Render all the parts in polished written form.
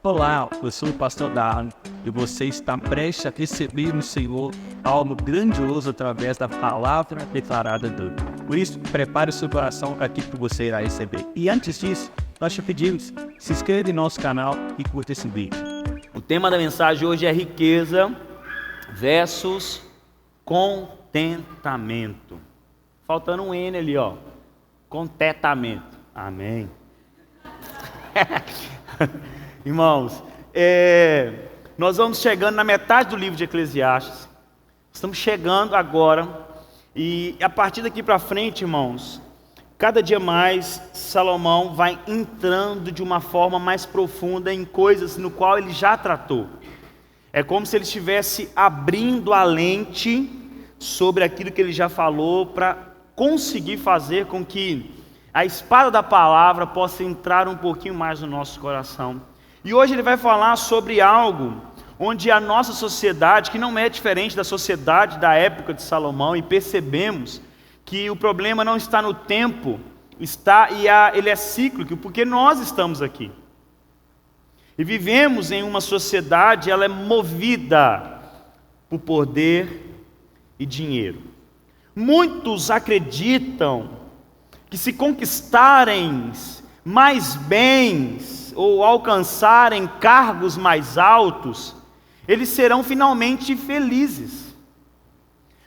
Olá, eu sou o pastor Darlan e você está prestes a receber no Senhor algo grandioso através da palavra declarada dele. Por isso, prepare o seu coração para aquilo que você irá receber. E antes disso, nós te pedimos, se inscreva em nosso canal e curta esse vídeo. O tema da mensagem hoje é riqueza versus contentamento. Faltando um N ali, ó. Contentamento. Amém. Irmãos, nós vamos chegando na metade do livro de Eclesiastes. Estamos chegando agora. E a partir daqui para frente, irmãos, cada dia mais Salomão vai entrando de uma forma mais profunda em coisas no qual ele já tratou. É como se ele estivesse abrindo a lente sobre aquilo que ele já falou, para conseguir fazer com que a espada da palavra possa entrar um pouquinho mais no nosso coração. E hoje ele vai falar sobre algo onde a nossa sociedade, que não é diferente da sociedade da época de Salomão, e percebemos que o problema não está no tempo, ele é cíclico, porque nós estamos aqui. E vivemos em uma sociedade, ela é movida por poder e dinheiro. Muitos acreditam que se conquistarem mais bens ou alcançarem cargos mais altos, eles serão finalmente felizes.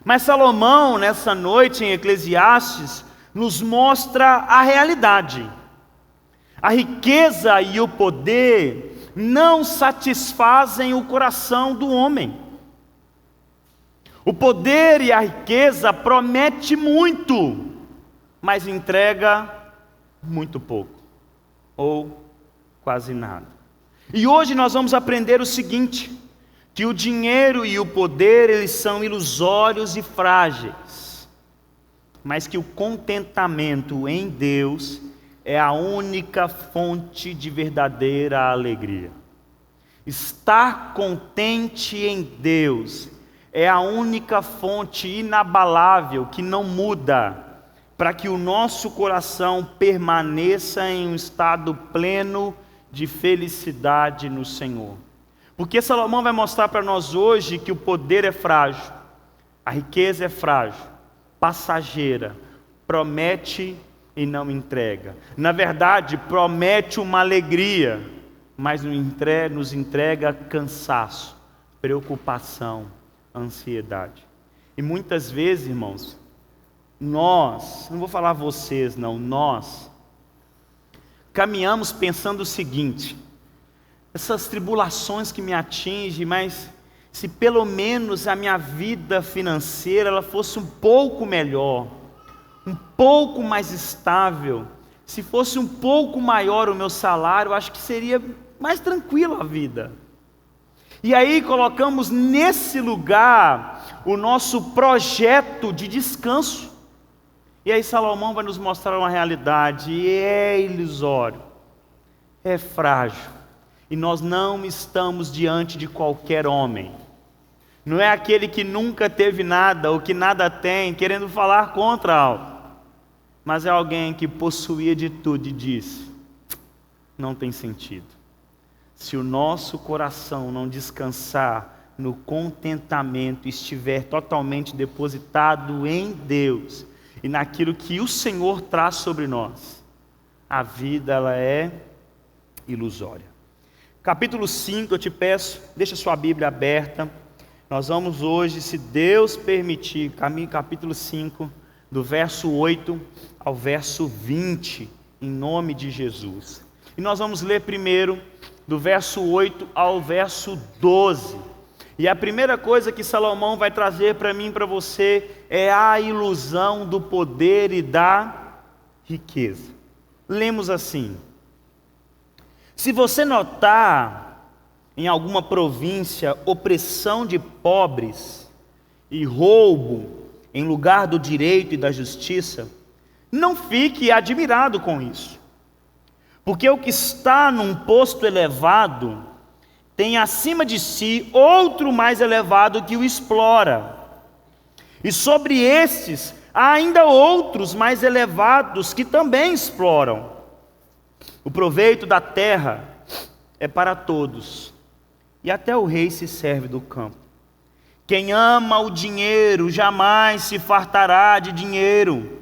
Mas Salomão, nessa noite em Eclesiastes, nos mostra a realidade. A riqueza e o poder não satisfazem o coração do homem. O poder e a riqueza promete muito, mas entrega muito pouco, ou quase nada. E hoje nós vamos aprender o seguinte, que o dinheiro e o poder, eles são ilusórios e frágeis, mas que o contentamento em Deus é a única fonte de verdadeira alegria. Estar contente em Deus é a única fonte inabalável que não muda, para que o nosso coração permaneça em um estado pleno de felicidade no Senhor. Porque Salomão vai mostrar para nós hoje que o poder é frágil, a riqueza é frágil, passageira, promete e não entrega. Na verdade, promete uma alegria, mas nos entrega cansaço, preocupação, ansiedade. E muitas vezes, irmãos, nós, não vou falar vocês não, nós caminhamos pensando o seguinte: essas tribulações que me atingem, mas se pelo menos a minha vida financeira ela fosse um pouco melhor, um pouco mais estável, se fosse um pouco maior o meu salário, eu acho que seria mais tranquila a vida. E aí colocamos nesse lugar o nosso projeto de descanso. E aí Salomão vai nos mostrar uma realidade, é ilusório, é frágil, e nós não estamos diante de qualquer homem. Não é aquele que nunca teve nada, ou que nada tem, querendo falar contra algo, mas é alguém que possuía de tudo e disse: não tem sentido. Se o nosso coração não descansar no contentamento, estiver totalmente depositado em Deus, e naquilo que o Senhor traz sobre nós, a vida ela é ilusória. Capítulo 5, eu te peço, deixa sua Bíblia aberta. Nós vamos hoje, se Deus permitir, capítulo 5, do verso 8 ao verso 20, em nome de Jesus. E nós vamos ler primeiro do verso 8 ao verso 12. E a primeira coisa que Salomão vai trazer para mim e para você é a ilusão do poder e da riqueza. Lemos assim: se você notar em alguma província opressão de pobres e roubo em lugar do direito e da justiça, não fique admirado com isso. Porque o que está num posto elevado tem acima de si outro mais elevado que o explora. E sobre estes há ainda outros mais elevados que também exploram. O proveito da terra é para todos, e até o rei se serve do campo. Quem ama o dinheiro jamais se fartará de dinheiro,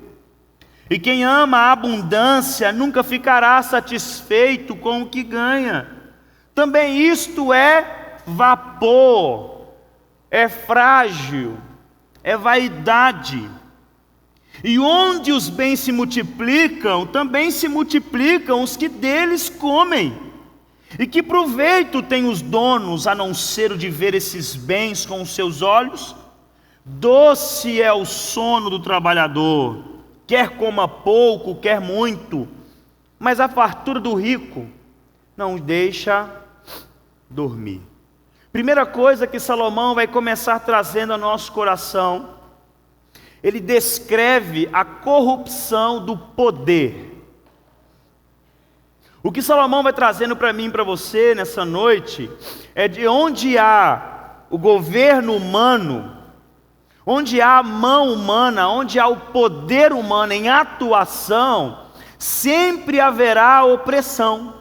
e quem ama a abundância nunca ficará satisfeito com o que ganha. Também isto é vapor, é frágil, é vaidade. E onde os bens se multiplicam, também se multiplicam os que deles comem. E que proveito têm os donos, a não ser o de ver esses bens com os seus olhos? Doce é o sono do trabalhador, quer coma pouco, quer muito, mas a fartura do rico não o deixa dormir. Primeira coisa que Salomão vai começar trazendo ao nosso coração, ele descreve a corrupção do poder. O que Salomão vai trazendo para mim e para você nessa noite é de onde há o governo humano, onde há a mão humana, onde há o poder humano em atuação, sempre haverá opressão.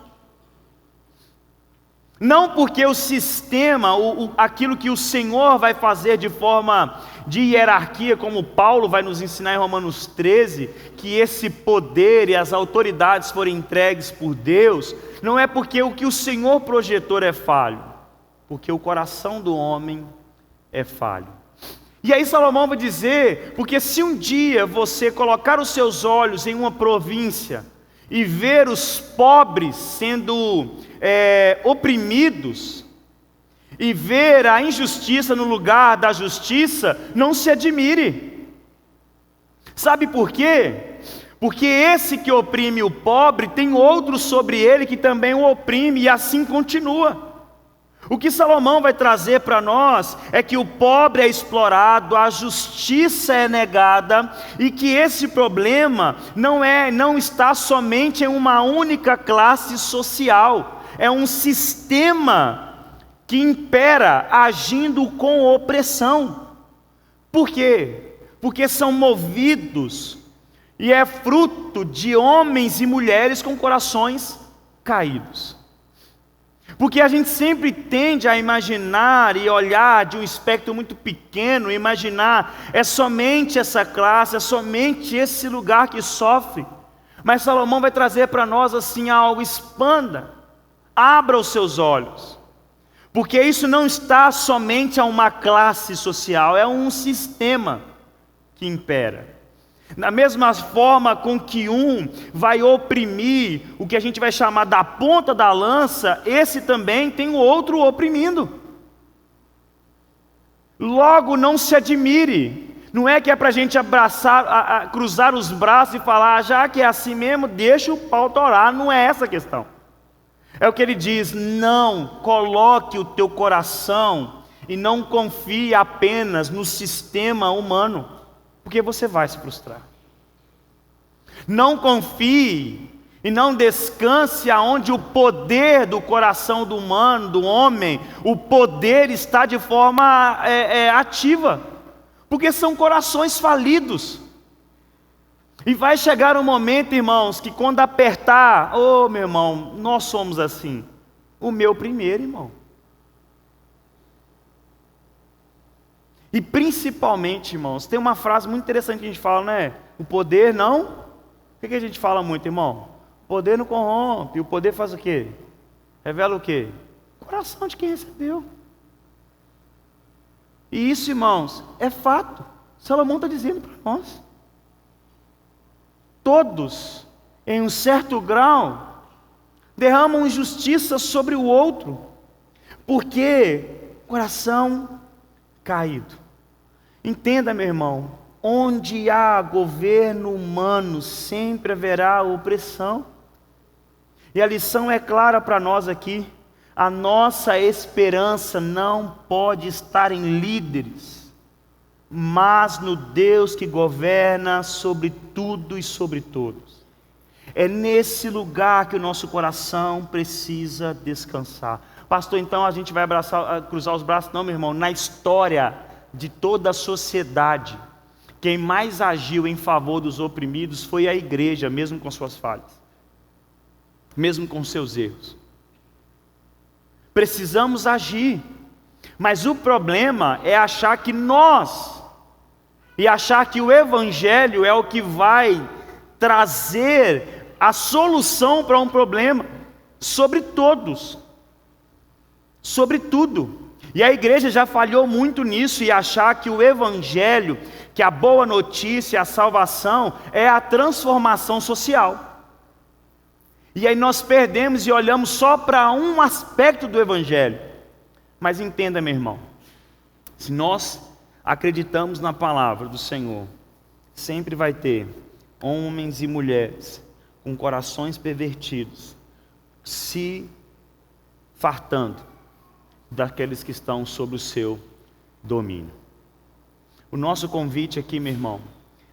Não porque o sistema, aquilo que o Senhor vai fazer de forma de hierarquia, como Paulo vai nos ensinar em Romanos 13, que esse poder e as autoridades forem entregues por Deus, não é porque o que o Senhor projetou é falho, porque o coração do homem é falho. E aí Salomão vai dizer, porque se um dia você colocar os seus olhos em uma província e ver os pobres sendo oprimidos, e ver a injustiça no lugar da justiça, não se admire. Sabe por quê? Porque esse que oprime o pobre, tem outro sobre ele que também o oprime, e assim continua. O que Salomão vai trazer para nós é que o pobre é explorado, a justiça é negada, e que esse problema não está somente em uma única classe social, é um sistema que impera agindo com opressão. Por quê? Porque são movidos e é fruto de homens e mulheres com corações caídos. Porque a gente sempre tende a imaginar e olhar de um espectro muito pequeno, imaginar é somente essa classe, é somente esse lugar que sofre. Mas Salomão vai trazer para nós assim algo: expanda, abra os seus olhos. Porque isso não está somente a uma classe social, é um sistema que impera. Da mesma forma com que um vai oprimir o que a gente vai chamar da ponta da lança, esse também tem o outro oprimindo. Logo, não se admire. Não é que é para a gente abraçar, cruzar os braços e falar, já que é assim mesmo, deixa o pau torar. Não é essa a questão. É o que ele diz: não coloque o teu coração e não confie apenas no sistema humano, porque você vai se frustrar. Não confie e não descanse aonde o poder do coração do humano, do homem, o poder está de forma ativa, porque são corações falidos. E vai chegar um momento, irmãos, que quando apertar, meu irmão, nós somos assim. O meu primeiro, irmão. E principalmente, irmãos, tem uma frase muito interessante que a gente fala, né? O poder não... O que a gente fala muito, irmão? O poder não corrompe. O poder faz o quê? Revela o quê? O coração de quem recebeu. E isso, irmãos, é fato. Salomão está dizendo para nós. Todos, em um certo grau, derramam injustiça sobre o outro, porque coração caído. Entenda, meu irmão, onde há governo humano, sempre haverá opressão. E a lição é clara para nós aqui: a nossa esperança não pode estar em líderes, mas no Deus que governa sobre tudo e sobre todos. É nesse lugar que o nosso coração precisa descansar. Pastor, então a gente vai cruzar os braços? Não, meu irmão. Na história de toda a sociedade, quem mais agiu em favor dos oprimidos foi a igreja, mesmo com suas falhas, mesmo com seus erros. precisamos agir. Mas o problema é achar que achar que o Evangelho é o que vai trazer a solução para um problema sobre todos, sobre tudo. E a igreja já falhou muito nisso, e achar que o Evangelho, que a boa notícia, a salvação, é a transformação social. E aí nós perdemos e olhamos só para um aspecto do Evangelho. Mas entenda, meu irmão, se nós acreditamos na palavra do Senhor, sempre vai ter homens e mulheres com corações pervertidos, se fartando daqueles que estão sob o seu domínio. O nosso convite aqui, meu irmão,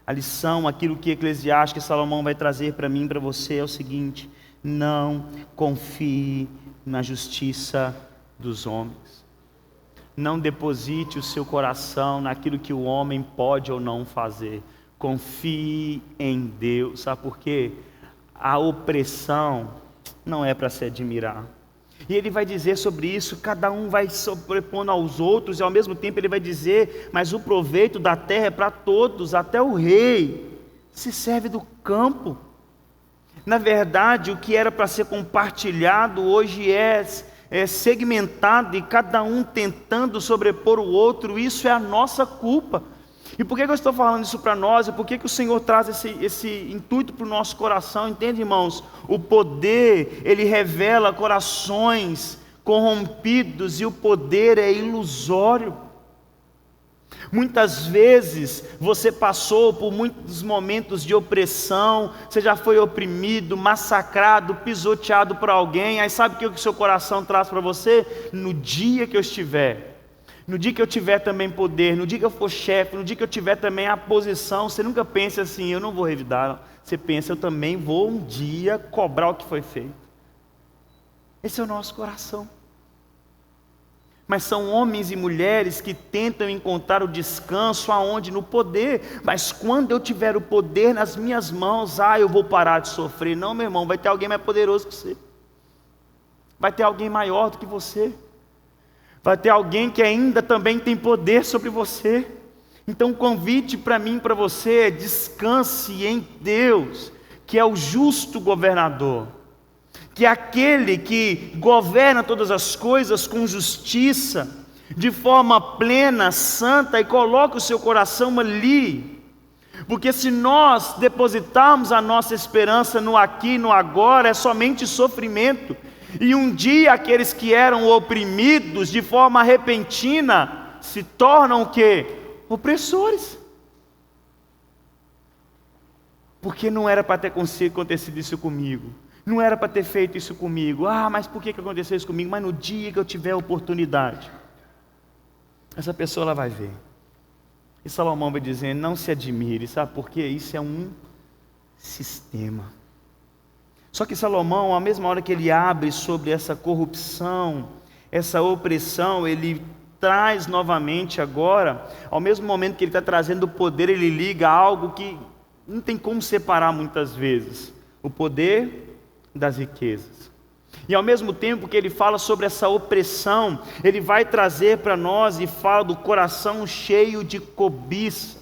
a lição, aquilo que Eclesiastes, que Salomão vai trazer para mim e para você é o seguinte: não confie na justiça dos homens. Não deposite o seu coração naquilo que o homem pode ou não fazer. Confie em Deus. Sabe por quê? A opressão não é para se admirar. E ele vai dizer sobre isso, cada um vai sobrepondo aos outros, e ao mesmo tempo ele vai dizer, mas o proveito da terra é para todos, até o rei se serve do campo. Na verdade, o que era para ser compartilhado, hoje é segmentado, e cada um tentando sobrepor o outro. Isso é a nossa culpa. E por que eu estou falando isso para nós? E por que o Senhor traz esse intuito para o nosso coração? Entende, irmãos? O poder, ele revela corações corrompidos, e o poder é ilusório. Muitas vezes você passou por muitos momentos de opressão, você já foi oprimido, massacrado, pisoteado por alguém. Aí sabe o que o seu coração traz para você? No dia que eu estiver, no dia que eu tiver também poder, no dia que eu for chefe, no dia que eu tiver também a posição, você nunca pensa assim, eu não vou revidar. Você pensa, eu também vou um dia cobrar o que foi feito. Esse é o nosso coração. Mas são homens e mulheres que tentam encontrar o descanso aonde? No poder. Mas quando eu tiver o poder nas minhas mãos, eu vou parar de sofrer. Não, meu irmão, vai ter alguém mais poderoso que você. Vai ter alguém maior do que você. Vai ter alguém que ainda também tem poder sobre você. Então o convite para mim e para você é: descanse em Deus, que é o justo governador, que é aquele que governa todas as coisas com justiça, de forma plena, santa, e coloca o seu coração ali. Porque se nós depositarmos a nossa esperança no aqui e no agora, é somente sofrimento. E um dia aqueles que eram oprimidos de forma repentina se tornam o quê? Opressores. Porque não era para ter acontecido isso comigo. Não era para ter feito isso comigo. Mas por que aconteceu isso comigo? Mas no dia que eu tiver a oportunidade, essa pessoa ela vai ver. E Salomão vai dizer, não se admire, sabe por quê? Isso é um sistema. Só que Salomão, à mesma hora que ele abre sobre essa corrupção, essa opressão, ele traz novamente agora, ao mesmo momento que ele está trazendo o poder, ele liga algo que não tem como separar muitas vezes: o poder das riquezas. E ao mesmo tempo que ele fala sobre essa opressão, ele vai trazer para nós e fala do coração cheio de cobiça,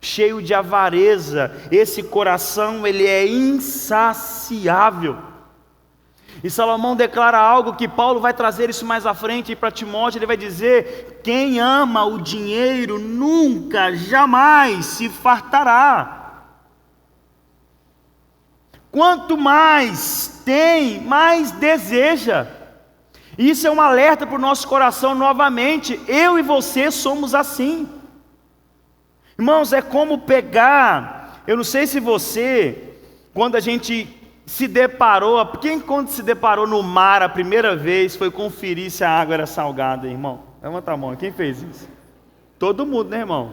cheio de avareza. Esse coração, ele é insaciável. E Salomão declara algo que Paulo vai trazer isso mais à frente, e para Timóteo ele vai dizer: quem ama o dinheiro nunca, jamais se fartará. Quanto mais tem, mais deseja. Isso é um alerta para o nosso coração novamente. Eu e você somos assim. Irmãos, é como pegar, eu não sei se você, quando a gente se deparou, quem quando se deparou no mar a primeira vez foi conferir se a água era salgada, irmão? Levanta a mão, quem fez isso? Todo mundo, né, irmão?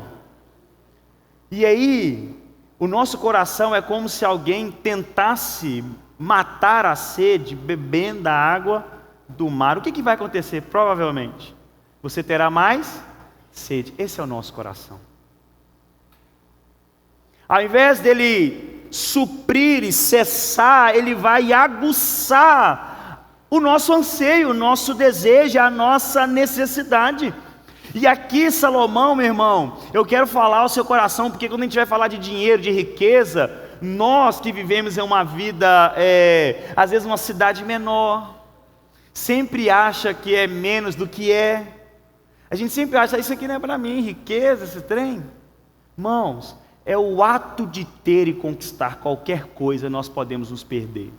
E aí, o nosso coração é como se alguém tentasse matar a sede bebendo da água do mar. O que vai acontecer? Provavelmente você terá mais sede. Esse é o nosso coração. Ao invés dele suprir e cessar, ele vai aguçar o nosso anseio, o nosso desejo, a nossa necessidade. E aqui Salomão, meu irmão, eu quero falar ao seu coração, porque quando a gente vai falar de dinheiro, de riqueza, nós que vivemos em uma vida, às vezes uma cidade menor, sempre acha que é menos do que é. A gente sempre acha, isso aqui não é para mim, riqueza, esse trem. Irmãos, é o ato de ter e conquistar qualquer coisa, nós podemos nos perder.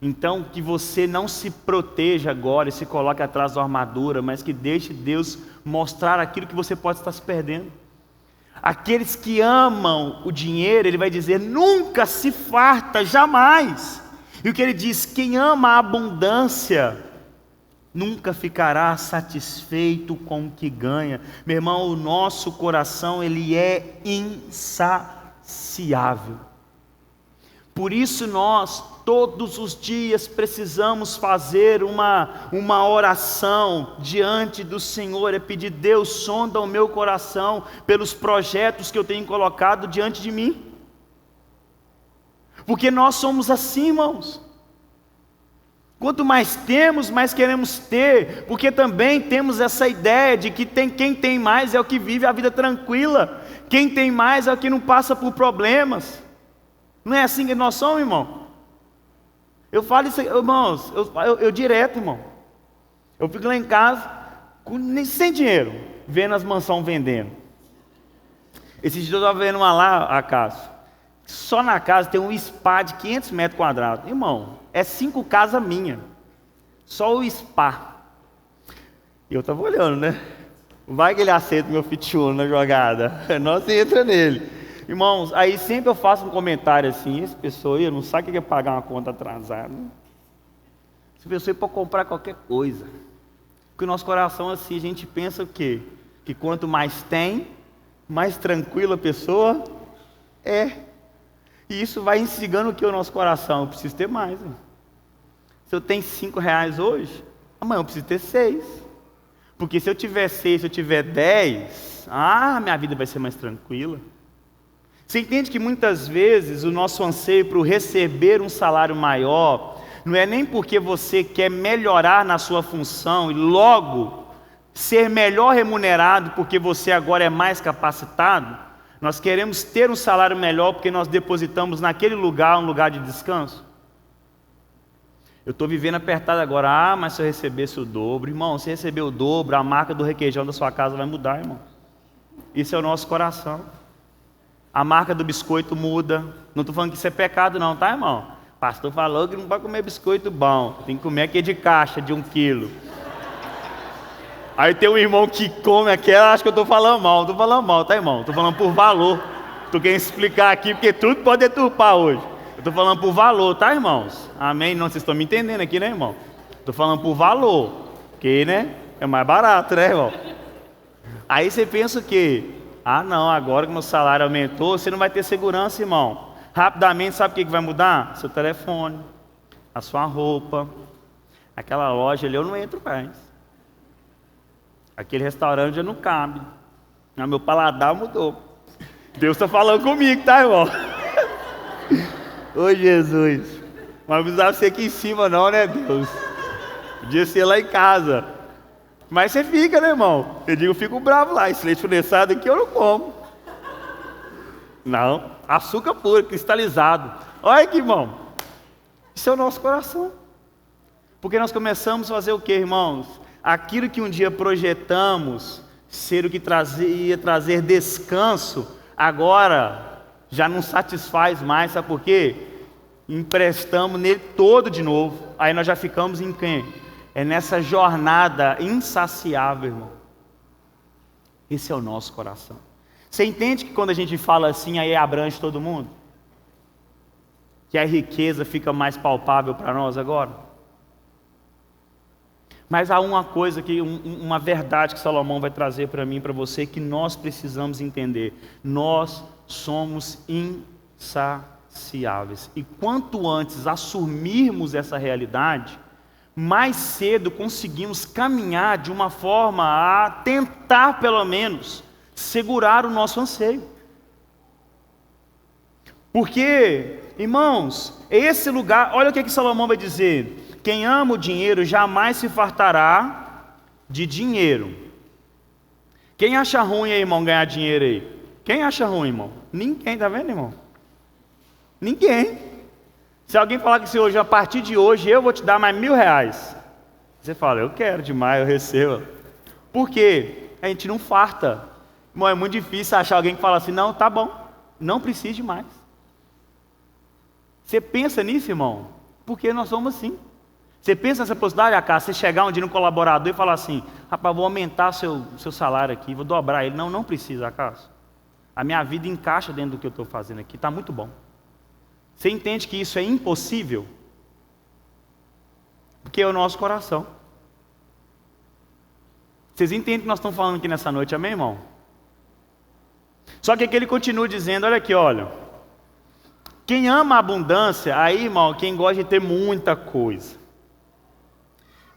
Então, que você não se proteja agora e se coloque atrás da armadura, mas que deixe Deus mostrar aquilo que você pode estar se perdendo. Aqueles que amam o dinheiro, ele vai dizer, nunca se farta, jamais. E o que ele diz, quem ama a abundância, nunca ficará satisfeito com o que ganha. Meu irmão, o nosso coração, ele é insaciável. Por isso nós, todos os dias, precisamos fazer uma oração diante do Senhor, é pedir, Deus, sonda o meu coração pelos projetos que eu tenho colocado diante de mim. Porque nós somos assim, irmãos. Quanto mais temos, mais queremos ter, porque também temos essa ideia de que quem tem mais é o que vive a vida tranquila, quem tem mais é o que não passa por problemas. Não é assim que nós somos, irmão? Eu falo isso, irmãos, eu direto, irmão. Eu fico lá em casa, sem dinheiro, vendo as mansões vendendo. Esse dia eu estava vendo uma lá, a casa. Só na casa tem um spa de 500 metros quadrados. Irmão, é 5 casas minhas. Só o spa. E eu estava olhando, né? Vai que ele aceita o meu fitiuno na jogada. Nós entra nele. Irmãos, aí sempre eu faço um comentário assim, essa pessoa aí não sabe o que é pagar uma conta atrasada. Essa pessoa aí pode comprar qualquer coisa. Porque o nosso coração assim, a gente pensa o quê? Que quanto mais tem, mais tranquila a pessoa é. E isso vai instigando o que o nosso coração? Eu preciso ter mais. Irmão. Se eu tenho R$5 hoje, amanhã eu preciso ter 6. Porque se eu tiver 6, se eu tiver 10, minha vida vai ser mais tranquila. Você entende que muitas vezes o nosso anseio por receber um salário maior não é nem porque você quer melhorar na sua função e logo ser melhor remunerado porque você agora é mais capacitado. Nós queremos ter um salário melhor porque nós depositamos naquele lugar um lugar de descanso. Eu estou vivendo apertado agora, mas se eu recebesse o dobro, irmão, se receber o dobro, a marca do requeijão da sua casa vai mudar, irmão. Isso é o nosso coração. A marca do biscoito muda. Não estou falando que isso é pecado não, tá, irmão? O pastor falou que não pode comer biscoito bom. Tem que comer aquele de caixa, de 1 quilo. Aí tem um irmão que come aquela, acho que eu estou falando mal. Não estou falando mal, tá, irmão? Estou falando por valor. Estou querendo explicar aqui, porque tudo pode deturpar hoje. Eu estou falando por valor, tá, irmãos? Amém? Não, vocês estão me entendendo aqui, né, irmão? Estou falando por valor. Porque, né? É mais barato, né, irmão? Aí você pensa o quê? Não, agora que meu salário aumentou, você não vai ter segurança, irmão. Rapidamente, sabe o que vai mudar? Seu telefone, a sua roupa, aquela loja ali eu não entro mais. Aquele restaurante já não cabe. Meu paladar mudou. Deus está falando comigo, tá, irmão? Ô Jesus. Mas não precisava ser aqui em cima não, né, Deus? Podia ser lá em casa. Mas você fica, né, irmão? Eu digo, eu fico bravo lá. Esse leite condensado aqui eu não como. Não, açúcar puro, cristalizado. Olha aqui, irmão. Isso é o nosso coração. Porque nós começamos a fazer o quê, irmãos? Aquilo que um dia projetamos ser o que ia trazer descanso, agora já não satisfaz mais. Sabe por quê? Emprestamos nele todo de novo. Aí nós já ficamos em quem? É nessa jornada insaciável, irmão. Esse é o nosso coração. Você entende que quando a gente fala assim, aí abrange todo mundo? Que a riqueza fica mais palpável para nós agora? Mas há uma coisa, uma verdade que Salomão vai trazer para mim e para você, que nós precisamos entender. Nós somos insaciáveis. E quanto antes assumirmos essa realidade, mais cedo conseguimos caminhar de uma forma a tentar, pelo menos, segurar o nosso anseio. Porque, irmãos, esse lugar, olha o que Salomão vai dizer: quem ama o dinheiro jamais se fartará de dinheiro. Quem acha ruim aí, irmão, ganhar dinheiro aí? Quem acha ruim, irmão? Ninguém, tá vendo, irmão? Ninguém. Se alguém falar que se hoje, a partir de hoje, eu vou te dar mais R$1.000, você fala, eu quero demais, eu recebo. Por quê? A gente não farta. Irmão, é muito difícil achar alguém que fala assim, não, tá bom, não precisa de mais. Você pensa nisso, irmão? Porque nós somos assim. Você pensa nessa possibilidade, Acá, você chegar um dia no colaborador e falar assim, rapaz, vou aumentar seu salário aqui, vou dobrar ele. Não, não precisa, Acá. A minha vida encaixa dentro do que eu estou fazendo aqui, está muito bom. Você entende que isso é impossível? Porque é o nosso coração. Vocês entendem o que nós estamos falando aqui nessa noite, amém, irmão? Só que aqui ele continua dizendo, olha aqui, olha. Quem ama a abundância, aí, irmão, quem gosta de ter muita coisa,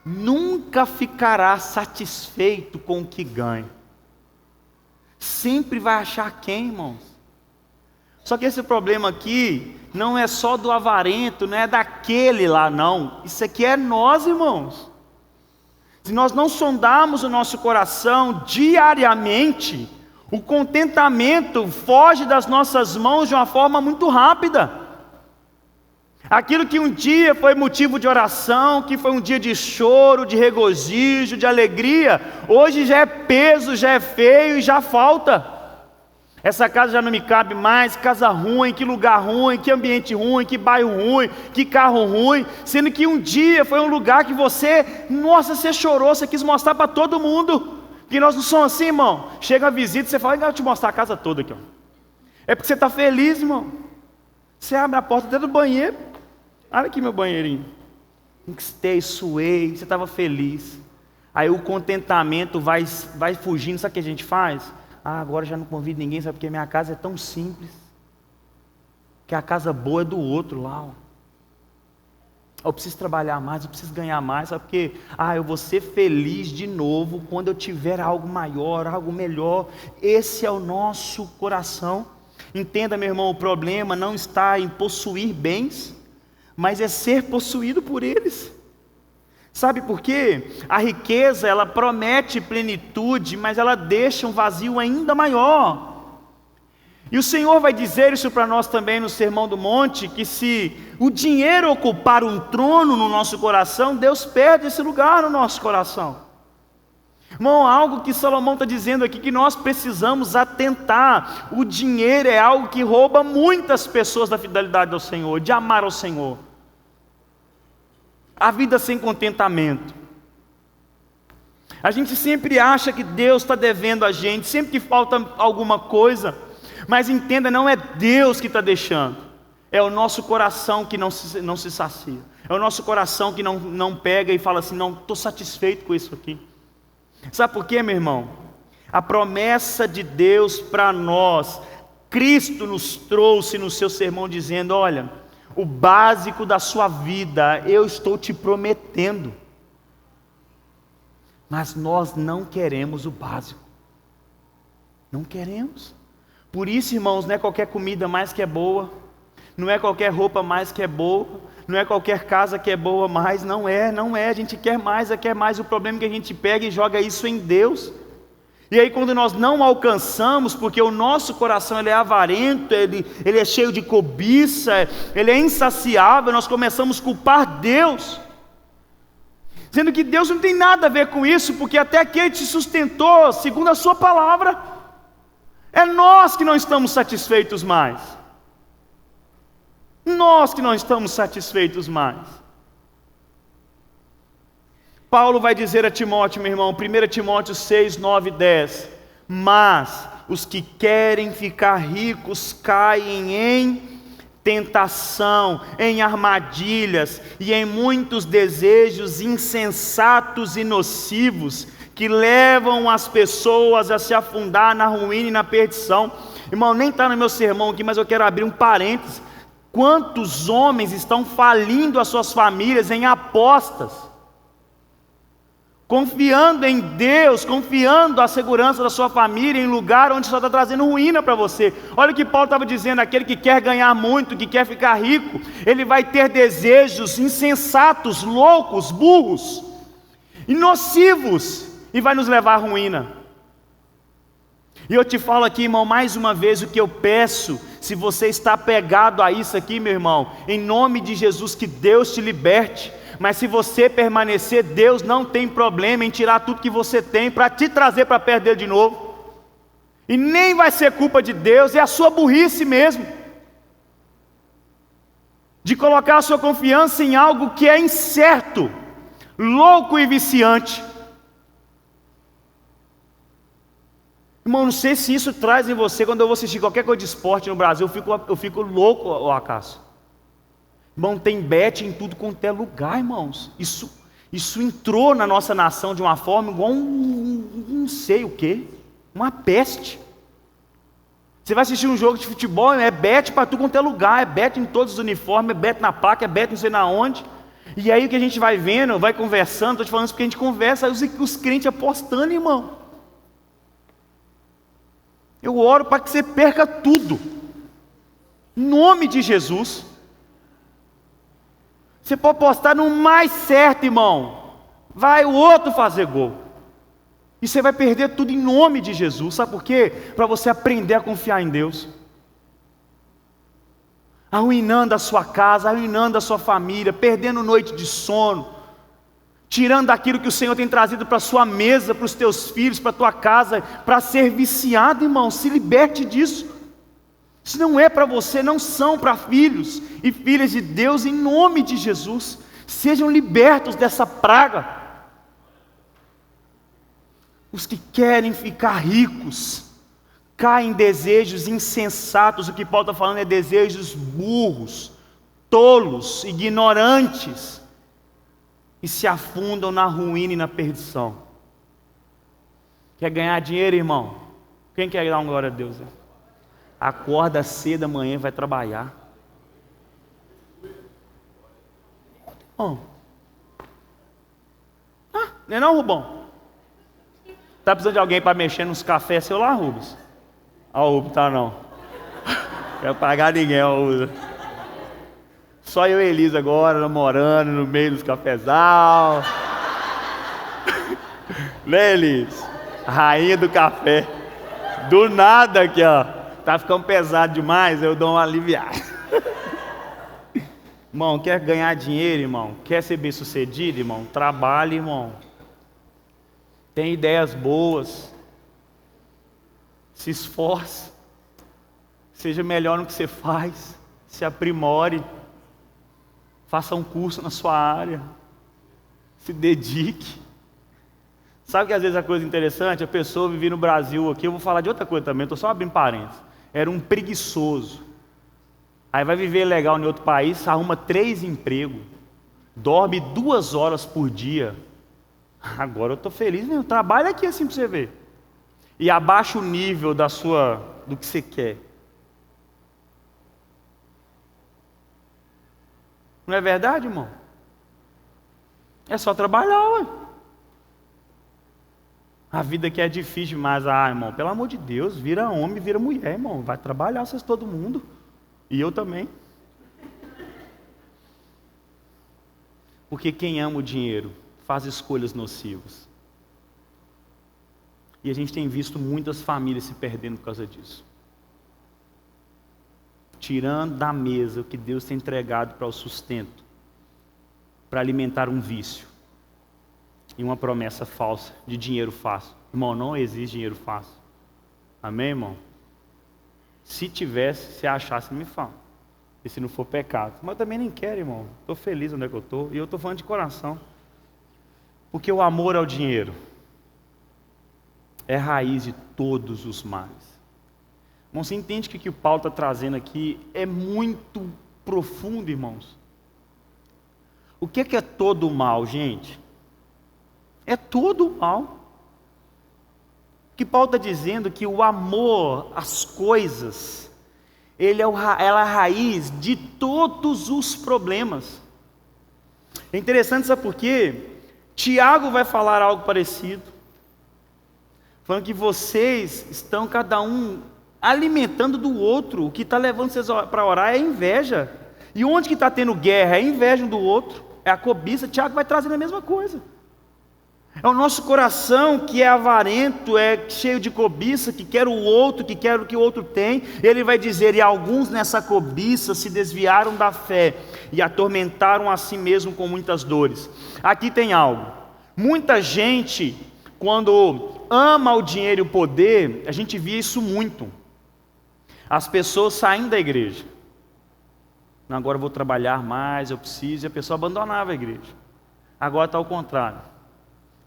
nunca ficará satisfeito com o que ganha. Sempre vai achar quem, irmãos? Só que esse problema aqui não é só do avarento, não é daquele lá, não. Isso aqui é nós, irmãos. Se nós não sondarmos o nosso coração diariamente, o contentamento foge das nossas mãos de uma forma muito rápida. Aquilo que um dia foi motivo de oração, que foi um dia de choro, de regozijo, de alegria, hoje já é peso, já é feio e já falta. Essa casa já não me cabe mais, casa ruim, que lugar ruim, que ambiente ruim, que bairro ruim, que carro ruim, sendo que um dia foi um lugar que você, nossa, você chorou, você quis mostrar para todo mundo, que nós não somos assim, irmão. Chega a visita, você fala, eu vou te mostrar a casa toda aqui, ó. É porque você está feliz, irmão. Você abre a porta até do banheiro, olha aqui meu banheirinho, conquistei, suei, você estava feliz. Aí o contentamento vai fugindo, sabe o que a gente faz? Agora já não convido ninguém, sabe porque minha casa é tão simples, que a casa boa é do outro lá, ó. Eu preciso trabalhar mais, eu preciso ganhar mais, sabe porque, eu vou ser feliz de novo, quando eu tiver algo maior, algo melhor. Esse é o nosso coração. Entenda, meu irmão, o problema não está em possuir bens, mas é ser possuído por eles. Sabe por quê? A riqueza, ela promete plenitude, mas ela deixa um vazio ainda maior. E o Senhor vai dizer isso para nós também no Sermão do Monte, que se o dinheiro ocupar um trono no nosso coração, Deus perde esse lugar no nosso coração. Irmão, algo que Salomão está dizendo aqui, que nós precisamos atentar. O dinheiro é algo que rouba muitas pessoas da fidelidade ao Senhor, de amar ao Senhor. A vida sem contentamento. A gente sempre acha que Deus está devendo a gente, sempre que falta alguma coisa. Mas entenda, não é Deus que está deixando. É o nosso coração que não se sacia. É o nosso coração que não pega e fala assim, não, estou satisfeito com isso aqui. Sabe por quê, meu irmão? A promessa de Deus para nós, Cristo nos trouxe no seu sermão dizendo, olha, o básico da sua vida, eu estou te prometendo. Mas nós não queremos o básico. Não queremos. Por isso, irmãos, não é qualquer comida mais que é boa, não é qualquer roupa mais que é boa, não é qualquer casa que é boa mais, não é, a gente quer mais, o problema é que a gente pega e joga isso em Deus, e aí quando nós não alcançamos, porque o nosso coração ele é avarento, ele é cheio de cobiça, ele é insaciável, nós começamos a culpar Deus, sendo que Deus não tem nada a ver com isso, porque até aqui Ele te sustentou, segundo a sua palavra. É nós que não estamos satisfeitos mais. Nós que não estamos satisfeitos mais. Paulo vai dizer a Timóteo, meu irmão, 1 Timóteo 6, 9 e 10. Mas os que querem ficar ricos caem em tentação, em armadilhas e em muitos desejos insensatos e nocivos, que levam as pessoas a se afundar na ruína e na perdição. Irmão, nem está no meu sermão aqui, mas eu quero abrir um parênteses. Quantos homens estão falindo as suas famílias em apostas? confiando em Deus, confiando a segurança da sua família em lugar onde só está trazendo ruína para você. Olha o que Paulo estava dizendo: aquele que quer ganhar muito, que quer ficar rico, ele vai ter desejos insensatos, loucos, burros e nocivos, e vai nos levar à ruína. E eu te falo aqui, irmão, mais uma vez, o que eu peço, se você está apegado a isso aqui, meu irmão, em nome de Jesus, que Deus te liberte. Mas se você permanecer, Deus não tem problema em tirar tudo que você tem para te trazer para perto dele de novo. E nem vai ser culpa de Deus, é a sua burrice mesmo, de colocar a sua confiança em algo que é incerto, louco e viciante. Irmão, não sei se isso traz em você. Quando eu vou assistir qualquer coisa de esporte no Brasil, eu fico louco, ô acaso. Irmão, tem bet em tudo quanto é lugar, irmãos. Isso entrou na nossa nação de uma forma igual não sei o que, uma peste. Você vai assistir um jogo de futebol, é bet para tudo quanto é lugar, é bet em todos os uniformes, é bet na placa, é bet não sei na onde. E aí o que a gente vai vendo, vai conversando, estou te falando isso porque a gente conversa, os crentes apostando, irmão. Eu oro para que você perca tudo, em nome de Jesus. Você pode apostar no mais certo, irmão, vai o outro fazer gol, e você vai perder tudo em nome de Jesus. Sabe por quê? Para você aprender a confiar em Deus. Arruinando a sua casa, arruinando a sua família, perdendo noite de sono, tirando aquilo que o Senhor tem trazido para a sua mesa, para os teus filhos, para a tua casa, para ser viciado, irmão. Se liberte disso. Isso não é para você, não são para filhos e filhas de Deus, em nome de Jesus. Sejam libertos dessa praga. Os que querem ficar ricos caem em desejos insensatos. O que Paulo está falando é desejos burros, tolos, ignorantes, e se afundam na ruína e na perdição. Quer ganhar dinheiro, irmão? Quem quer dar uma glória a Deus? Acorda cedo amanhã, vai trabalhar. Não é não, Rubão? Tá precisando de alguém para mexer nos cafés seu lá, Rubens? O Rubens tá não. Quero pagar ninguém, Rubens. Só eu e Elisa agora, namorando no meio dos cafezal. Né, Elisa? Rainha do café. Do nada aqui, ó. Tá ficando pesado demais, eu dou uma aliviada. Irmão, quer ganhar dinheiro, irmão? Quer ser bem sucedido, irmão? Trabalhe, irmão. Tem ideias boas. Se esforce. Seja melhor no que você faz. Se aprimore. Faça um curso na sua área. Se dedique. Sabe que às vezes a coisa interessante, a pessoa vive no Brasil aqui, eu vou falar de outra coisa também, estou só abrindo parênteses. Era um preguiçoso. Aí vai viver legal em outro país, arruma 3 empregos, dorme 2 horas por dia. Agora eu estou feliz, meu, trabalha aqui assim para você ver. E abaixa o nível do que você quer. Não é verdade, irmão? É só trabalhar, ué. A vida aqui é difícil demais. Irmão, pelo amor de Deus, vira homem, vira mulher, irmão. Vai trabalhar, vocês todo mundo. E eu também. Porque quem ama o dinheiro faz escolhas nocivas. E a gente tem visto muitas famílias se perdendo por causa disso. Tirando da mesa o que Deus tem entregado para o sustento, para alimentar um vício e uma promessa falsa de dinheiro fácil. Irmão, não existe dinheiro fácil. Amém, irmão? Se tivesse, se achasse, me fala. E se não for pecado. Mas eu também nem quero, irmão. Estou feliz onde é que eu estou. E eu estou falando de coração. Porque o amor ao dinheiro é raiz de todos os males. Irmão, você entende que o que o Paulo está trazendo aqui é muito profundo, irmãos? O que é todo o mal, gente? É todo o mal. Que Paulo está dizendo que o amor às coisas, ela é a raiz de todos os problemas. É interessante, sabe por quê? Tiago vai falar algo parecido, falando que vocês estão cada um alimentando do outro. O que está levando vocês para orar é a inveja. E onde que está tendo guerra? É a inveja um do outro, é a cobiça. Tiago vai trazendo a mesma coisa. É o nosso coração que é avarento, é cheio de cobiça, que quer o outro, que quer o que o outro tem. Ele vai dizer: e alguns nessa cobiça se desviaram da fé e atormentaram a si mesmo com muitas dores. Aqui tem algo. Muita gente, quando ama o dinheiro e o poder, a gente via isso muito. As pessoas saindo da igreja. Não, agora eu vou trabalhar mais, eu preciso, e a pessoa abandonava a igreja. Agora está ao contrário.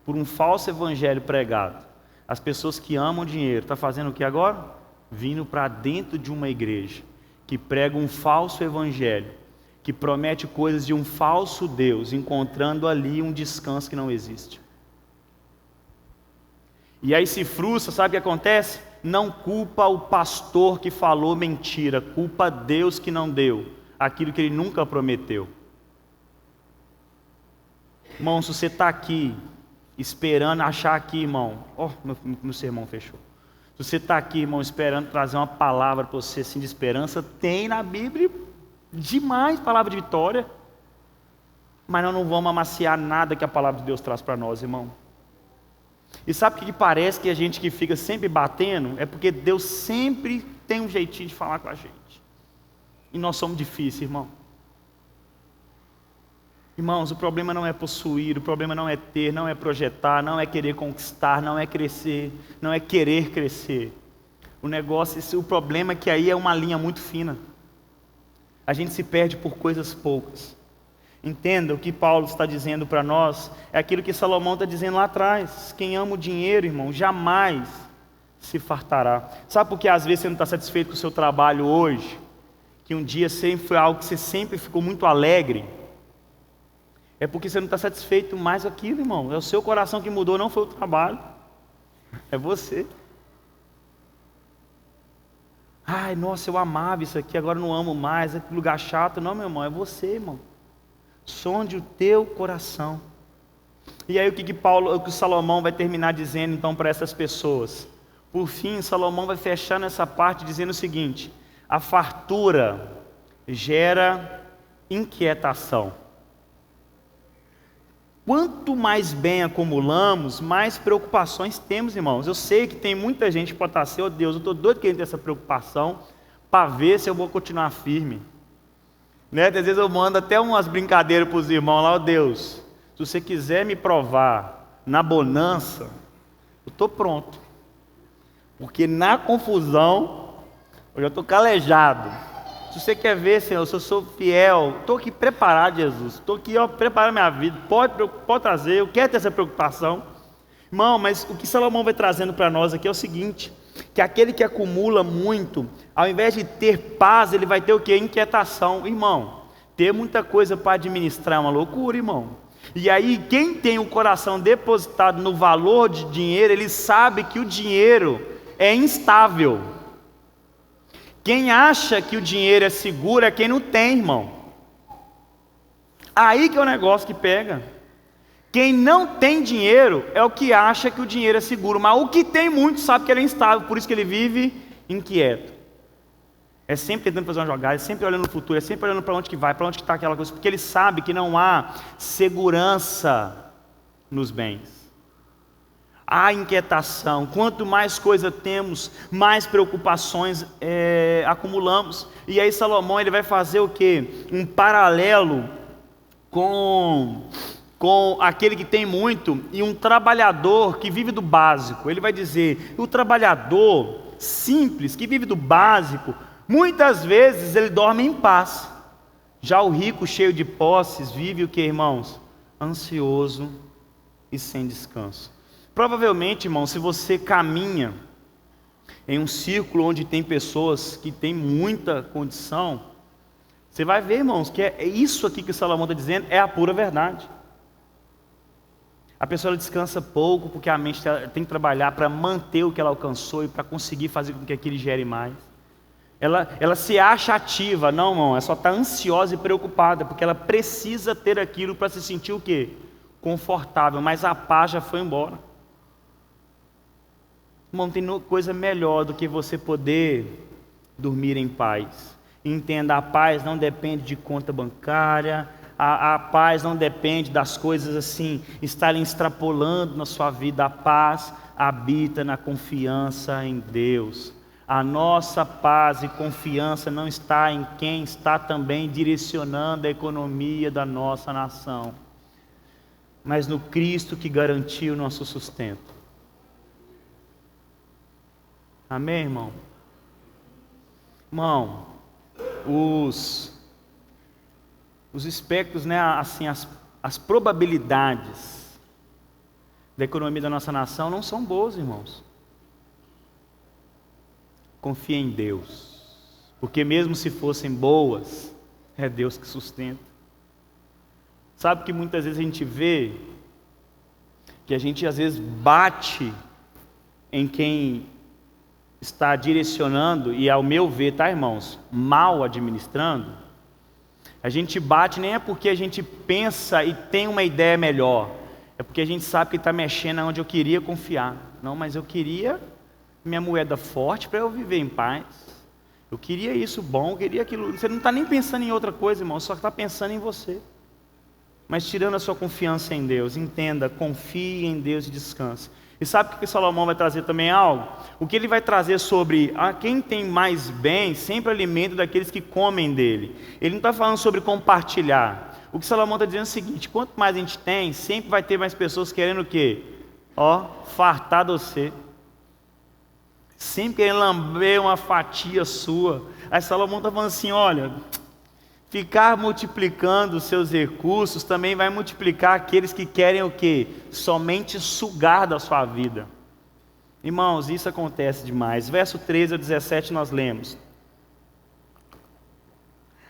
Por um falso evangelho pregado, as pessoas que amam dinheiro, estão fazendo o que agora? Vindo para dentro de uma igreja, que prega um falso evangelho, que promete coisas de um falso Deus, encontrando ali um descanso que não existe. E aí se frustra, sabe o que acontece? Não culpa o pastor que falou mentira, culpa Deus que não deu aquilo que ele nunca prometeu. Irmão, se você está aqui esperando achar aqui, irmão, meu sermão fechou. Se você está aqui, irmão, esperando trazer uma palavra para você assim de esperança, tem na Bíblia demais palavra de vitória, mas nós não vamos amaciar nada que a palavra de Deus traz para nós, irmão. E sabe o que parece que a gente que fica sempre batendo? É porque Deus sempre tem um jeitinho de falar com a gente. E nós somos difíceis, irmão. Irmãos, o problema não é possuir, o problema não é ter, não é projetar, não é querer conquistar, não é crescer, não é querer crescer. O problema é que aí é uma linha muito fina. A gente se perde por coisas poucas. Entenda, o que Paulo está dizendo para nós é aquilo que Salomão está dizendo lá atrás. Quem ama o dinheiro, irmão, jamais se fartará. Sabe por que às vezes você não está satisfeito com o seu trabalho hoje? Que um dia sempre foi algo que você sempre ficou muito alegre. É porque você não está satisfeito mais com aquilo, irmão. É o seu coração que mudou, não foi o trabalho. É você. Ai, nossa, eu amava isso aqui, agora não amo mais. É lugar chato. Não, meu irmão, é você, irmão. Sonde o teu coração. E aí o que Salomão vai terminar dizendo então para essas pessoas? Por fim, Salomão vai fechar nessa parte dizendo o seguinte: a fartura gera inquietação. Quanto mais bem acumulamos, mais preocupações temos, irmãos. Eu sei que tem muita gente que pode estar assim: oh Deus, eu estou doido querendo ter essa preocupação para ver se eu vou continuar firme. Né? Às vezes eu mando até umas brincadeiras para os irmãos lá: oh Deus, se você quiser me provar na bonança, eu estou pronto. Porque na confusão, eu já estou calejado. Se você quer ver, Senhor, se eu sou fiel, estou aqui preparado, Jesus. Estou aqui, preparando minha vida. Pode trazer, eu quero ter essa preocupação. Irmão, mas o que Salomão vai trazendo para nós aqui é o seguinte: que aquele que acumula muito, ao invés de ter paz, ele vai ter o quê? Inquietação. Irmão, ter muita coisa para administrar é uma loucura, irmão. E aí, quem tem o coração depositado no valor de dinheiro, ele sabe que o dinheiro é instável. Quem acha que o dinheiro é seguro é quem não tem, irmão. Aí que é o negócio que pega. Quem não tem dinheiro é o que acha que o dinheiro é seguro, mas o que tem muito sabe que ele é instável, por isso que ele vive inquieto. É sempre tentando fazer uma jogada, é sempre olhando no futuro, é sempre olhando para onde que vai, para onde que está aquela coisa, porque ele sabe que não há segurança nos bens. Há inquietação. Quanto mais coisa temos, mais preocupações acumulamos. E aí Salomão ele vai fazer o quê? Um paralelo com aquele que tem muito e um trabalhador que vive do básico. Ele vai dizer: o trabalhador simples, que vive do básico, muitas vezes ele dorme em paz. Já o rico cheio de posses vive o que, irmãos? Ansioso e sem descanso. Provavelmente, irmão, se você caminha em um círculo onde tem pessoas que têm muita condição, você vai ver, irmãos, que é isso aqui que o Salomão está dizendo, é a pura verdade. A pessoa descansa pouco porque a mente tem que trabalhar para manter o que ela alcançou e para conseguir fazer com que aquilo gere mais. Ela se acha ativa, não, irmão, ela só está ansiosa e preocupada porque ela precisa ter aquilo para se sentir o quê? confortável, mas a paz já foi embora. Irmão, tem coisa melhor do que você poder dormir em paz. Entenda, a paz não depende de conta bancária, a paz não depende das coisas assim, estarem extrapolando na sua vida. A paz habita na confiança em Deus. A nossa paz e confiança não está em quem está também direcionando a economia da nossa nação, mas no Cristo que garantiu o nosso sustento. Amém, irmão? Irmão, os espectros, né, assim, as probabilidades da economia da nossa nação não são boas, irmãos. Confia em Deus, porque mesmo se fossem boas, é Deus que sustenta. Sabe que muitas vezes a gente vê que a gente às vezes bate em quem está direcionando, e ao meu ver, tá, irmãos, mal administrando. A gente bate nem é porque a gente pensa e tem uma ideia melhor, é porque a gente sabe que está mexendo onde eu queria confiar. Não, mas eu queria minha moeda forte para eu viver em paz. Eu queria isso bom, eu queria aquilo. Você não está nem pensando em outra coisa, irmão, só está pensando em você. Mas tirando a sua confiança em Deus, entenda, confie em Deus e descanse. E sabe o que Salomão vai trazer também algo? O que ele vai trazer sobre quem tem mais bem, sempre alimenta daqueles que comem dele. Ele não está falando sobre compartilhar. O que Salomão está dizendo é o seguinte: quanto mais a gente tem, sempre vai ter mais pessoas querendo o quê? Fartar de você. Sempre querendo lamber uma fatia sua. Aí Salomão está falando assim: olha, ficar multiplicando os seus recursos também vai multiplicar aqueles que querem o quê? Somente sugar da sua vida. Irmãos, isso acontece demais. Verso 13 ao 17 nós lemos: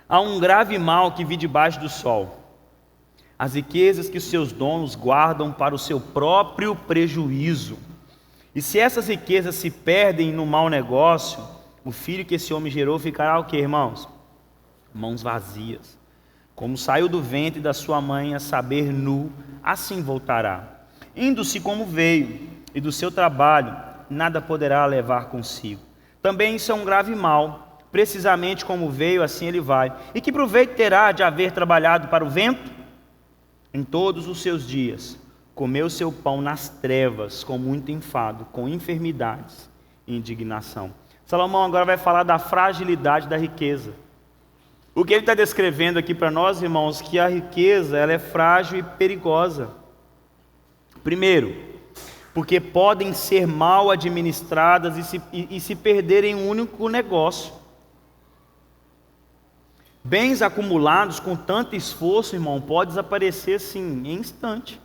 há um grave mal que vi debaixo do sol, as riquezas que os seus donos guardam para o seu próprio prejuízo. E se essas riquezas se perdem no mau negócio, o filho que esse homem gerou ficará o quê, irmãos? Mãos vazias. Como saiu do ventre da sua mãe, a saber, nu, assim voltará. Indo-se como veio, e do seu trabalho nada poderá levar consigo. Também isso é um grave mal. Precisamente como veio, assim ele vai. E que proveito terá de haver trabalhado para o vento? Em todos os seus dias comeu seu pão nas trevas, com muito enfado, com enfermidades e indignação. Salomão agora vai falar da fragilidade da riqueza. O que ele está descrevendo aqui para nós, irmãos, que a riqueza ela é frágil e perigosa. Primeiro, porque podem ser mal administradas e se perderem um único negócio. Bens acumulados com tanto esforço, irmão, pode desaparecer assim, em instante.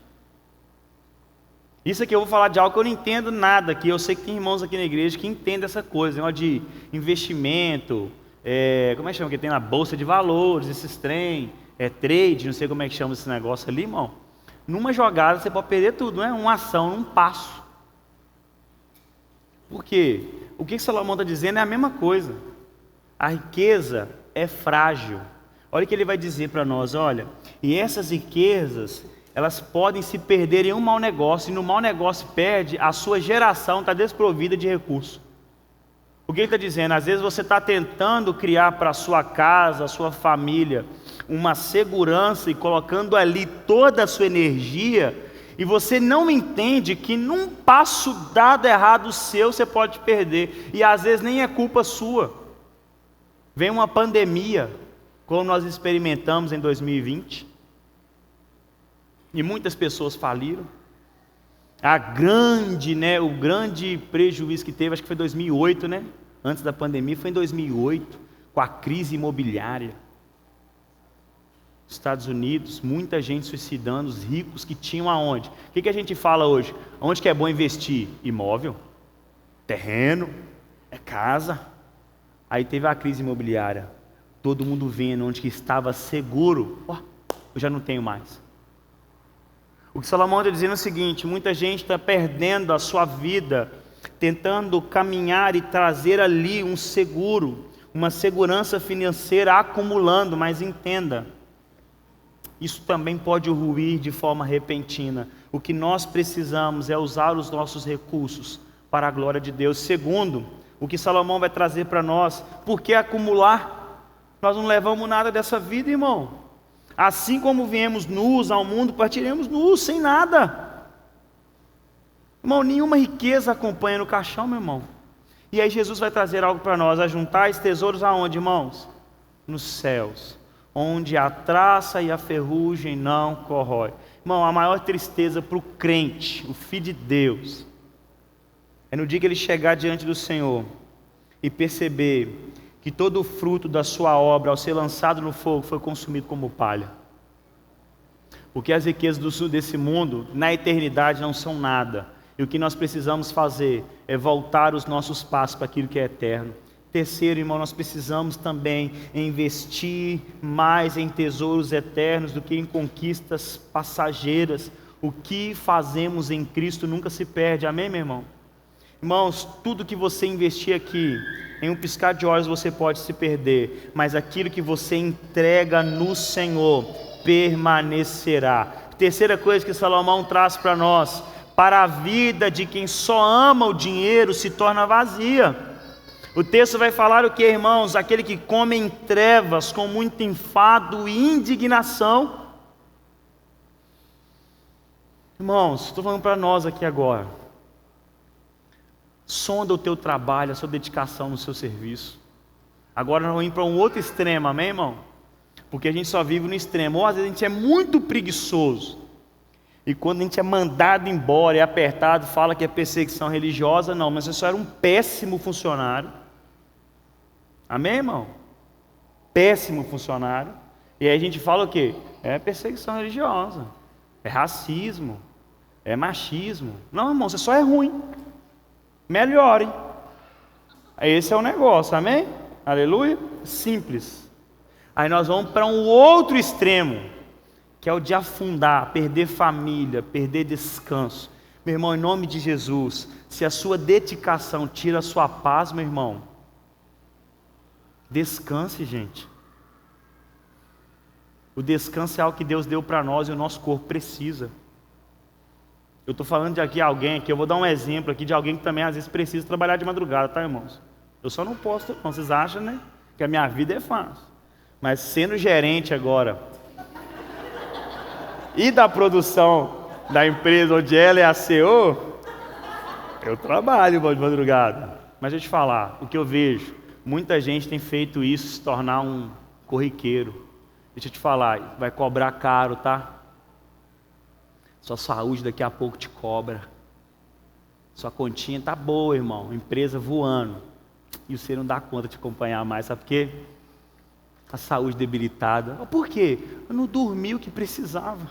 Isso aqui eu vou falar de algo que eu não entendo nada, que eu sei que tem irmãos aqui na igreja que entendem essa coisa, de investimento, como é que chama, que tem na bolsa de valores, esses trem, trade, não sei como é que chama esse negócio ali, irmão. Numa jogada você pode perder tudo, não é? Uma ação, um passo. Por quê? O que Salomão está dizendo é a mesma coisa. A riqueza é frágil. Olha o que ele vai dizer para nós, olha, e essas riquezas, elas podem se perder em um mau negócio, e no mau negócio perde, a sua geração está desprovida de recursos. O que ele está dizendo? Às vezes você está tentando criar para a sua casa, a sua família, uma segurança e colocando ali toda a sua energia, e você não entende que num passo dado errado seu, você pode perder, e às vezes nem é culpa sua. Vem uma pandemia, como nós experimentamos em 2020, e muitas pessoas faliram. O grande prejuízo que teve, acho que foi 2008, né? Antes da pandemia, foi em 2008, com a crise imobiliária. Estados Unidos, muita gente suicidando, os ricos que tinham aonde? O que a gente fala hoje? Onde que é bom investir? Imóvel, terreno, casa. Aí teve a crise imobiliária, todo mundo vendo onde que estava seguro, eu já não tenho mais. O que Salomão está dizendo é o seguinte: muita gente está perdendo a sua vida, tentando caminhar e trazer ali um seguro, uma segurança financeira acumulando, mas entenda, isso também pode ruir de forma repentina. O que nós precisamos é usar os nossos recursos para a glória de Deus. Segundo, o que Salomão vai trazer para nós, por que acumular? Nós não levamos nada dessa vida, irmão. Assim como viemos nus ao mundo, partiremos nus, sem nada. Irmão, nenhuma riqueza acompanha no caixão, meu irmão. E aí Jesus vai trazer algo para nós: ajuntais tesouros aonde, irmãos? Nos céus, onde a traça e a ferrugem não corrói. Irmão, a maior tristeza para o crente, o filho de Deus, é no dia que ele chegar diante do Senhor e perceber que todo o fruto da sua obra, ao ser lançado no fogo, foi consumido como palha. Porque as riquezas desse mundo, na eternidade, não são nada. E o que nós precisamos fazer é voltar os nossos passos para aquilo que é eterno. Terceiro, irmão, nós precisamos também investir mais em tesouros eternos do que em conquistas passageiras. O que fazemos em Cristo nunca se perde, amém, meu irmão? Irmãos, tudo que você investir aqui, em um piscar de olhos você pode se perder, mas aquilo que você entrega no Senhor permanecerá. Terceira coisa que Salomão traz para nós: para a vida de quem só ama o dinheiro se torna vazia. O texto vai falar o que, irmãos? Aquele que come em trevas com muito enfado e indignação. Irmãos, estou falando para nós aqui agora. Sonda o teu trabalho, a sua dedicação no seu serviço. Agora nós vamos ir para um outro extremo, amém, irmão? Porque a gente só vive no extremo. Ou às vezes a gente é muito preguiçoso, e quando a gente é mandado embora, é apertado, fala que é perseguição religiosa. Não, mas você só era um péssimo funcionário. Amém, irmão? Péssimo funcionário. E aí a gente fala o quê? É perseguição religiosa, é racismo, é machismo. Não, irmão, você só é ruim. Melhore. Esse é o negócio, amém? Aleluia? Simples. Aí nós vamos para um outro extremo, que é o de afundar, perder família, perder descanso. Meu irmão, em nome de Jesus, se a sua dedicação tira a sua paz, meu irmão, descanse, gente. O descanso é algo que Deus deu para nós e o nosso corpo precisa. Eu estou falando de alguém aqui, eu vou dar um exemplo aqui de alguém que também às vezes precisa trabalhar de madrugada, tá, irmãos? Eu só não posso, não. Vocês acham, né, que a minha vida é fácil. Mas sendo gerente agora, e da produção da empresa onde ela é a CEO, eu trabalho de madrugada. Mas deixa eu te falar, o que eu vejo, muita gente tem feito isso se tornar um corriqueiro. Deixa eu te falar, vai cobrar caro, tá? Sua saúde daqui a pouco te cobra. Sua continha tá boa, irmão, empresa voando, e você não dá conta de acompanhar mais, sabe por quê? A saúde debilitada. Por quê? Eu não dormi o que precisava.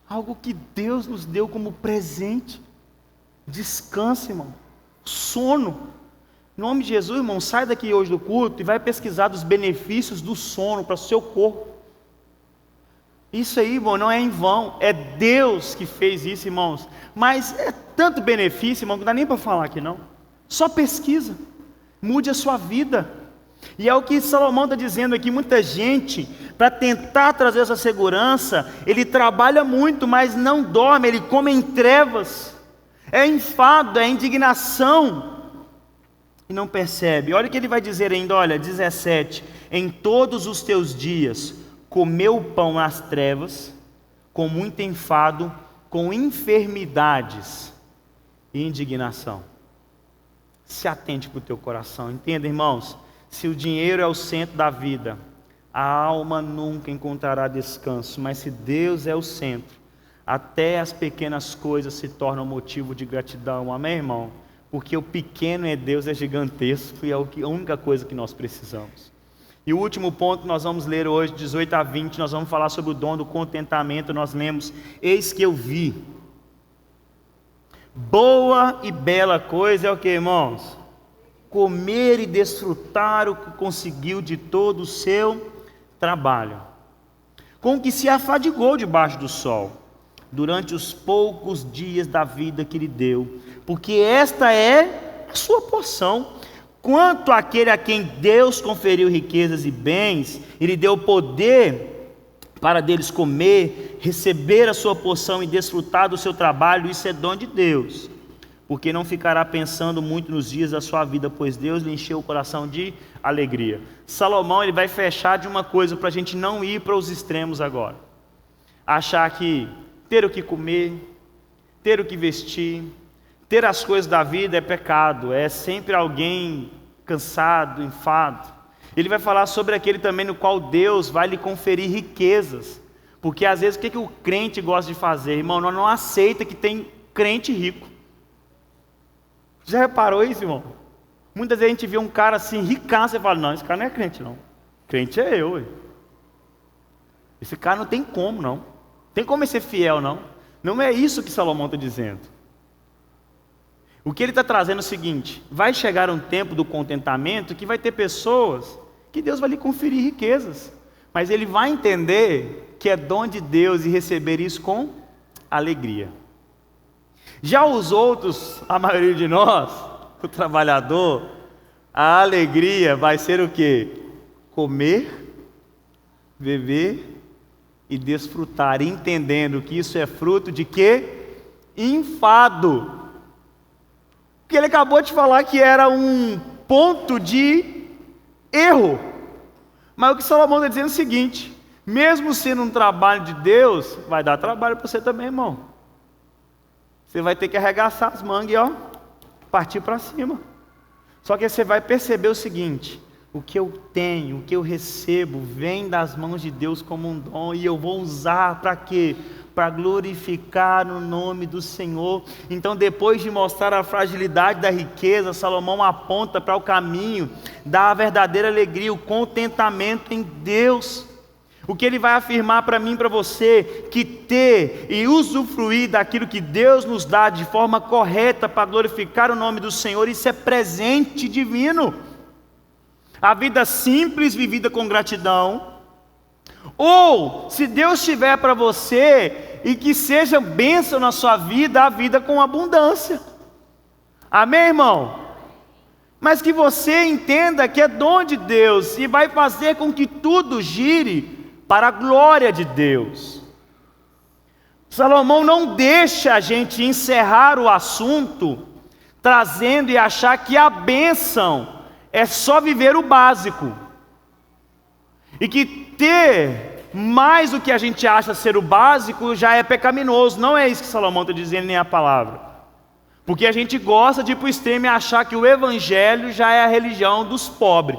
Algo que Deus nos deu como presente. Descanse, irmão. Sono. Em nome de Jesus, irmão, sai daqui hoje do culto e vai pesquisar dos benefícios do sono para o seu corpo. Isso aí, irmão, não é em vão. É Deus que fez isso, irmãos. Mas é tanto benefício, irmão, que não dá nem para falar aqui, não. Só pesquisa. Mude a sua vida. E é o que Salomão está dizendo aqui. Muita gente, para tentar trazer essa segurança, ele trabalha muito, mas não dorme, ele come em trevas. É enfado, é indignação, e não percebe. Olha o que ele vai dizer ainda, olha, 17: em todos os teus dias comeu pão nas trevas, com muito enfado, com enfermidades e indignação. Se atente para o teu coração. Entenda, irmãos, se o dinheiro é o centro da vida, a alma nunca encontrará descanso. Mas se Deus é o centro, até as pequenas coisas se tornam motivo de gratidão. Amém, irmão? Porque o pequeno é Deus, é gigantesco, e é a única coisa que nós precisamos. E o último ponto que nós vamos ler hoje, 18 a 20, nós vamos falar sobre o dom do contentamento. Nós lemos: eis que eu vi. Boa e bela coisa é o que, irmãos? Comer e desfrutar o que conseguiu de todo o seu trabalho, com que se afadigou debaixo do sol, durante os poucos dias da vida que lhe deu, porque esta é a sua porção. quanto àquele a quem Deus conferiu riquezas e bens, e lhe deu poder para deles comer, receber a sua porção e desfrutar do seu trabalho, isso é dom de Deus. Porque não ficará pensando muito nos dias da sua vida, pois Deus lhe encheu o coração de alegria. Salomão, ele vai fechar de uma coisa para a gente não ir para os extremos agora. Achar que ter o que comer, ter o que vestir, ter as coisas da vida é pecado, é sempre alguém cansado, enfado. Ele vai falar sobre aquele também no qual Deus vai lhe conferir riquezas. Porque às vezes o que o crente gosta de fazer? Irmão, não aceita que tem crente rico. Já reparou isso, irmão? Muitas vezes a gente vê um cara assim, ricaço, e fala, não, esse cara não é crente não. Crente é eu. Esse cara não tem como não. Tem como ele ser fiel não. Não é isso que Salomão está dizendo. O que ele está trazendo é o seguinte: vai chegar um tempo do contentamento que vai ter pessoas que Deus vai lhe conferir riquezas. Mas ele vai entender que é dom de Deus e receber isso com alegria. Já os outros, a maioria de nós, o trabalhador, a alegria vai ser o quê? Comer, beber e desfrutar, entendendo que isso é fruto de quê? Enfado. Porque ele acabou de falar que era um ponto de erro. Mas o que Salomão está dizendo é o seguinte: mesmo sendo um trabalho de Deus, vai dar trabalho para você também, irmão. Você vai ter que arregaçar as mangas e partir para cima. Só que você vai perceber o seguinte: o que eu tenho, o que eu recebo, vem das mãos de Deus como um dom, e eu vou usar para quê? Para glorificar o nome do Senhor. Então, depois de mostrar a fragilidade da riqueza, Salomão aponta para o caminho da verdadeira alegria, o contentamento em Deus. O que ele vai afirmar para mim e para você, que ter e usufruir daquilo que Deus nos dá de forma correta para glorificar o nome do Senhor, isso é presente divino. A vida simples vivida com gratidão, ou se Deus tiver para você e que seja bênção na sua vida, a vida com abundância. Amém, irmão? Mas que você entenda que é dom de Deus e vai fazer com que tudo gire para a glória de Deus. Salomão não deixa a gente encerrar o assunto trazendo e achar que a bênção é só viver o básico, e que ter mais do que a gente acha ser o básico já é pecaminoso. Não é isso que Salomão está dizendo, nem a palavra. Porque a gente gosta de ir para o extremo e achar que o evangelho já é a religião dos pobres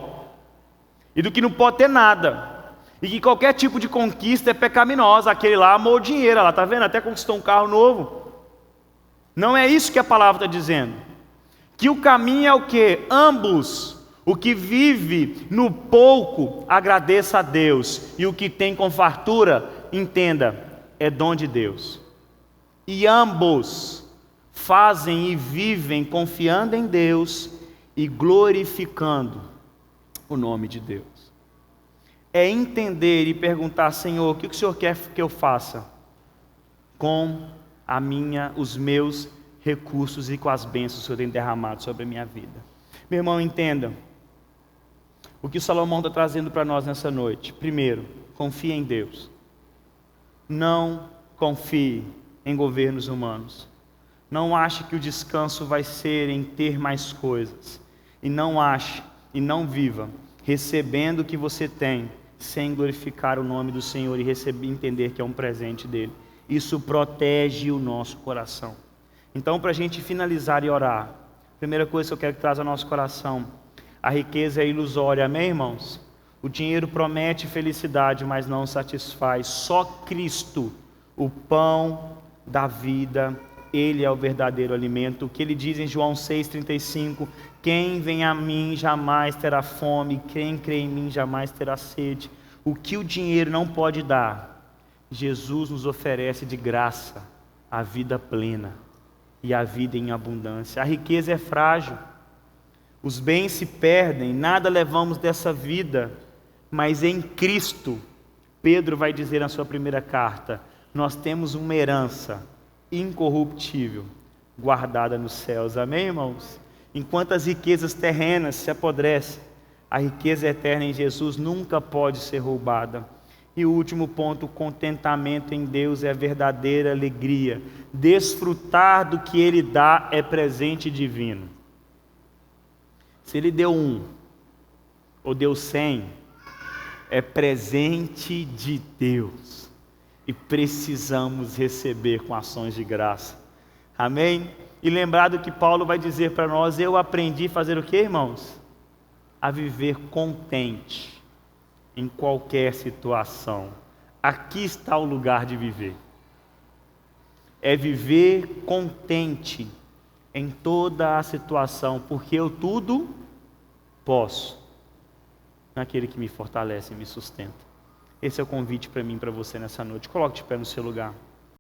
e do que não pode ter nada, e que qualquer tipo de conquista é pecaminosa. Aquele lá amou o dinheiro, ela está vendo, até conquistou um carro novo. Não é isso que a palavra está dizendo. Que o caminho é o quê? Ambos. O que vive no pouco, agradeça a Deus, e o que tem com fartura, entenda, é dom de Deus. E ambos fazem e vivem confiando em Deus e glorificando o nome de Deus. É entender e perguntar: Senhor, o que o Senhor quer que eu faça com os meus recursos e com as bênçãos que o Senhor tem derramado sobre a minha vida? Meu irmão, entenda o que o Salomão está trazendo para nós nessa noite. Primeiro, confie em Deus. Não confie em governos humanos. Não ache que o descanso vai ser em ter mais coisas. E não ache e não viva recebendo o que você tem, sem glorificar o nome do Senhor e entender que é um presente dele. Isso protege o nosso coração. Então, para a gente finalizar e orar, a primeira coisa que eu quero que traz ao nosso coração: a riqueza é ilusória, amém, irmãos? O dinheiro promete felicidade, mas não satisfaz. Só Cristo, o pão da vida, Ele é o verdadeiro alimento. O que Ele diz em João 6,35: quem vem a mim jamais terá fome, quem crê em mim jamais terá sede. O que o dinheiro não pode dar, Jesus nos oferece de graça: a vida plena e a vida em abundância. A riqueza é frágil, os bens se perdem, nada levamos dessa vida, mas em Cristo, Pedro vai dizer na sua primeira carta, nós temos uma herança incorruptível, guardada nos céus. Amém, irmãos? Enquanto as riquezas terrenas se apodrecem, a riqueza eterna em Jesus nunca pode ser roubada. E o último ponto, o contentamento em Deus é a verdadeira alegria. Desfrutar do que Ele dá é presente divino. Se Ele deu 1 ou deu 100, é presente de Deus. E precisamos receber com ações de graça. Amém? E lembrar do que Paulo vai dizer para nós, eu aprendi a fazer o que, irmãos? A viver contente em qualquer situação. Aqui está o lugar de viver. É viver contente em toda a situação, porque eu tudo posso naquele que me fortalece e me sustenta. Esse é o convite para mim e para você nessa noite. Coloque de pé no seu lugar.